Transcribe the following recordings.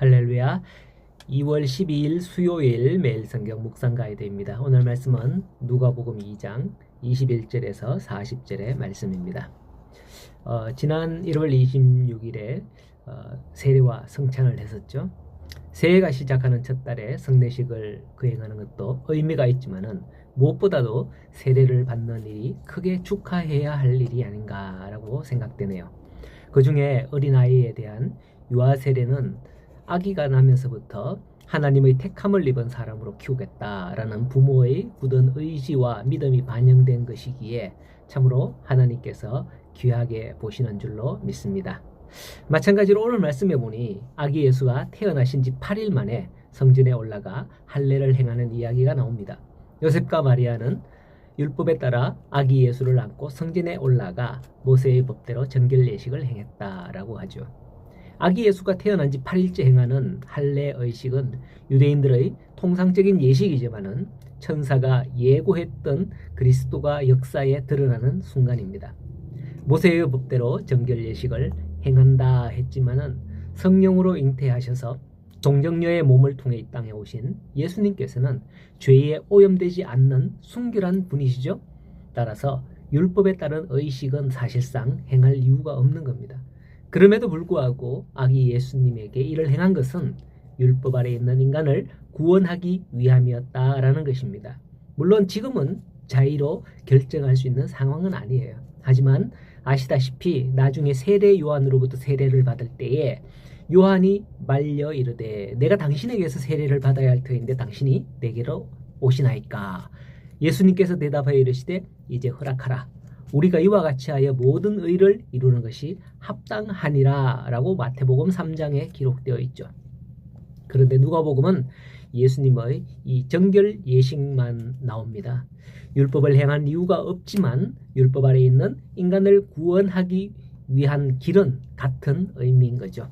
할렐루야. 2월 12일 수요일 매일 성경 묵상 가이드입니다. 오늘 말씀은 누가복음 2장 21절에서 40절의 말씀입니다. 지난 1월 26일에 세례와 성찬을 했었죠. 새해가 시작하는 첫 달에 성례식을 거행하는 것도 의미가 있지만은 무엇보다도 세례를 받는 일이 크게 축하해야 할 일이 아닌가라고 생각되네요. 그 중에 어린아이에 대한 유아 세례는 아기가 나면서부터 하나님의 택함을 입은 사람으로 키우겠다라는 부모의 굳은 의지와 믿음이 반영된 것이기에 참으로 하나님께서 귀하게 보시는 줄로 믿습니다. 마찬가지로 오늘 말씀해 보니 아기 예수가 태어나신 지 8일 만에 성전에 올라가 할례를 행하는 이야기가 나옵니다. 요셉과 마리아는 율법에 따라 아기 예수를 안고 성전에 올라가 모세의 법대로 정결 예식을 행했다라고 하죠. 아기 예수가 태어난 지 8일째 행하는 할례 의식은 유대인들의 통상적인 예식이지만은 천사가 예고했던 그리스도가 역사에 드러나는 순간입니다. 모세의 법대로 정결 예식을 행한다 했지만은 성령으로 잉태하셔서 동정녀의 몸을 통해 이 땅에 오신 예수님께서는 죄에 오염되지 않는 순결한 분이시죠. 따라서 율법에 따른 의식은 사실상 행할 이유가 없는 겁니다. 그럼에도 불구하고 아기 예수님에게 이를 행한 것은 율법 아래 있는 인간을 구원하기 위함이었다라는 것입니다. 물론 지금은 자의로 결정할 수 있는 상황은 아니에요. 하지만 아시다시피 나중에 세례 요한으로부터 세례를 받을 때에 요한이 말려 이르되 내가 당신에게서 세례를 받아야 할 터인데 당신이 내게로 오시나이까. 예수님께서 대답하여 이르시되 이제 허락하라. 우리가 이와 같이 하여 모든 의를 이루는 것이 합당하니라 라고 마태복음 3장에 기록되어 있죠. 그런데 누가복음은 예수님의 이 정결 예식만 나옵니다. 율법을 행한 이유가 없지만 율법 아래 있는 인간을 구원하기 위한 길은 같은 의미인 거죠.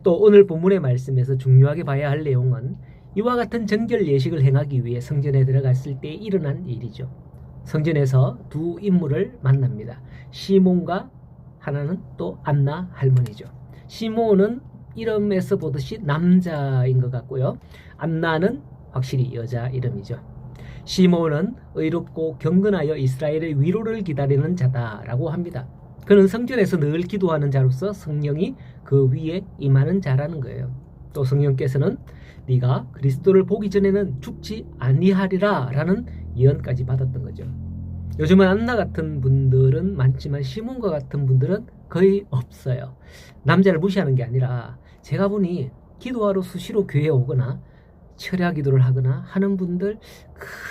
또 오늘 본문의 말씀에서 중요하게 봐야 할 내용은 이와 같은 정결 예식을 행하기 위해 성전에 들어갔을 때 일어난 일이죠. 성전에서 두 인물을 만납니다. 시몬과 하나는 또 안나 할머니죠. 시몬은 이름에서 보듯이 남자인 것 같고요. 안나는 확실히 여자 이름이죠. 시몬은 의롭고 경건하여 이스라엘의 위로를 기다리는 자다라고 합니다. 그는 성전에서 늘 기도하는 자로서 성령이 그 위에 임하는 자라는 거예요. 또 성령께서는 네가 그리스도를 보기 전에는 죽지 아니하리라 라는 예언까지 받았던 거죠. 요즘은 안나 같은 분들은 많지만 시몬과 같은 분들은 거의 없어요. 남자를 무시하는 게 아니라 제가 보니 기도하러 수시로 교회에 오거나 철야 기도를 하거나 하는 분들,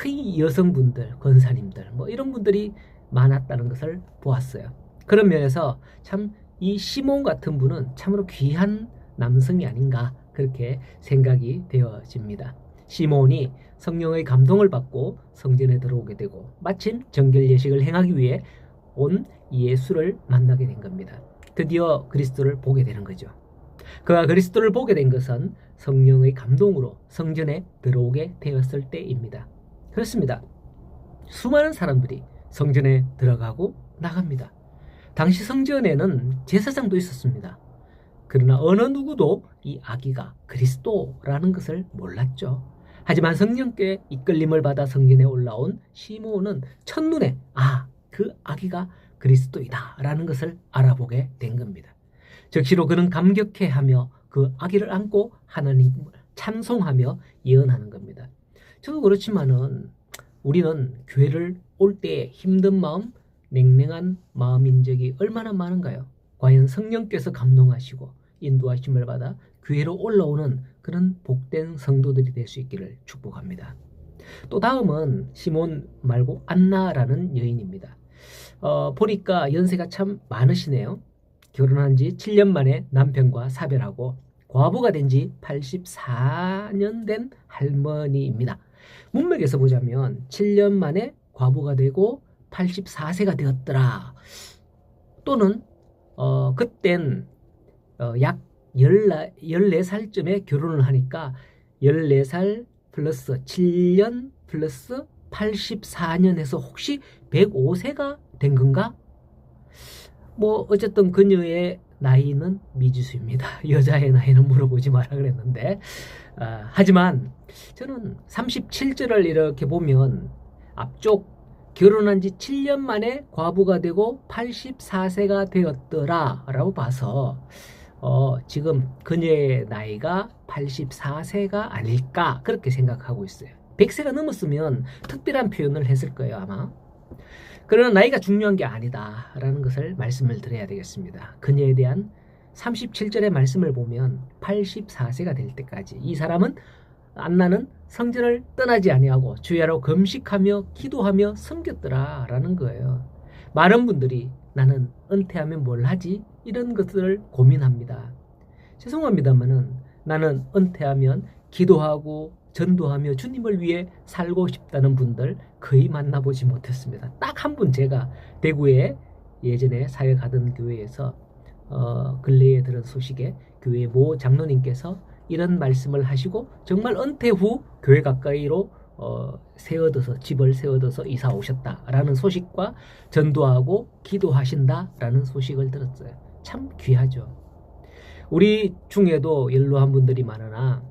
거의 여성분들, 권사님들 뭐 이런 분들이 많았다는 것을 보았어요. 그런 면에서 참 이 시몬 같은 분은 참으로 귀한 남성이 아닌가 그렇게 생각이 되어집니다. 시몬이 성령의 감동을 받고 성전에 들어오게 되고 마침 정결 예식을 행하기 위해 온 예수를 만나게 된 겁니다. 드디어 그리스도를 보게 되는 거죠. 그가 그리스도를 보게 된 것은 성령의 감동으로 성전에 들어오게 되었을 때입니다. 그렇습니다. 수많은 사람들이 성전에 들어가고 나갑니다. 당시 성전에는 제사장도 있었습니다. 그러나 어느 누구도 이 아기가 그리스도라는 것을 몰랐죠. 하지만 성령께 이끌림을 받아 성전에 올라온 시몬은 첫눈에 그 아기가 그리스도이다 라는 것을 알아보게 된 겁니다. 즉시로 그는 감격해하며 그 아기를 안고 하나님을 찬송하며 예언하는 겁니다. 저도 그렇지만은 우리는 교회를 올 때 힘든 마음, 냉랭한 마음인 적이 얼마나 많은가요? 과연 성령께서 감동하시고 인도하심을 받아 교회로 올라오는 그런 복된 성도들이 될 수 있기를 축복합니다. 또 다음은 시몬 말고 안나라는 여인입니다. 보니까 연세가 참 많으시네요. 결혼한 지 7년 만에 남편과 사별하고 과부가 된 지 84년 된 할머니입니다. 문맥에서 보자면 7년 만에 과부가 되고 84세가 되었더라. 또는 그땐 약 14살쯤에 결혼을 하니까 14살 플러스 7년 플러스 84년에서 혹시 105세가 된 건가? 뭐 어쨌든 그녀의 나이는 미지수입니다. 여자의 나이는 물어보지 마라 그랬는데 하지만 저는 37절을 이렇게 보면 앞쪽 결혼한 지 7년 만에 과부가 되고 84세가 되었더라 라고 봐서 지금 그녀의 나이가 84세가 아닐까 그렇게 생각하고 있어요. 100세가 넘었으면 특별한 표현을 했을 거예요 아마. 그러나 나이가 중요한 게 아니다 라는 것을 말씀을 드려야 되겠습니다. 그녀에 대한 37절의 말씀을 보면 84세가 될 때까지 이 사람은 안나는 성전을 떠나지 아니하고 주야로 금식하며 기도하며 섬겼더라 라는 거예요. 많은 분들이 나는 은퇴하면 뭘 하지? 이런 것들을 고민합니다. 죄송합니다만은 나는 은퇴하면 기도하고 전도하며 주님을 위해 살고 싶다는 분들 거의 만나보지 못했습니다. 딱 한 분 제가 대구에 예전에 사역하던 교회에서 근래에 들은 소식에 교회 모 장로님께서 이런 말씀을 하시고 정말 은퇴 후 교회 가까이로 집을 세워둬서 이사 오셨다라는 소식과 전도하고 기도하신다라는 소식을 들었어요. 참 귀하죠. 우리 중에도 연로한 분들이 많으나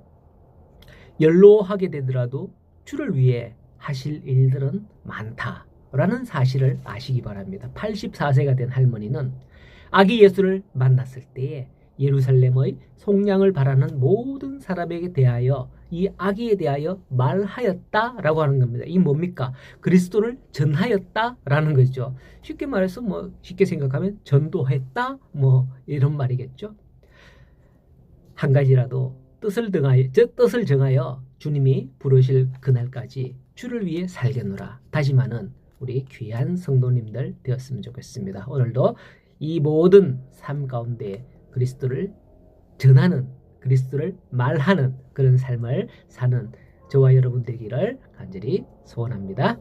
연로하게 되더라도 주를 위해 하실 일들은 많다라는 사실을 아시기 바랍니다. 84세가 된 할머니는 아기 예수를 만났을 때에 예루살렘의 속량을 바라는 모든 사람에게 대하여 이 아기에 대하여 말하였다라고 하는 겁니다. 이 뭡니까? 그리스도를 전하였다라는 거죠. 쉽게 말해서 쉽게 생각하면 전도했다 이런 말이겠죠. 한 가지라도 뜻을 정하여 주님이 부르실 그날까지 주를 위해 살겠노라 다짐하는 우리 귀한 성도님들 되었으면 좋겠습니다. 오늘도 이 모든 삶 가운데 그리스도를 전하는, 그리스도를 말하는 그런 삶을 사는 저와 여러분 되기를 간절히 소원합니다.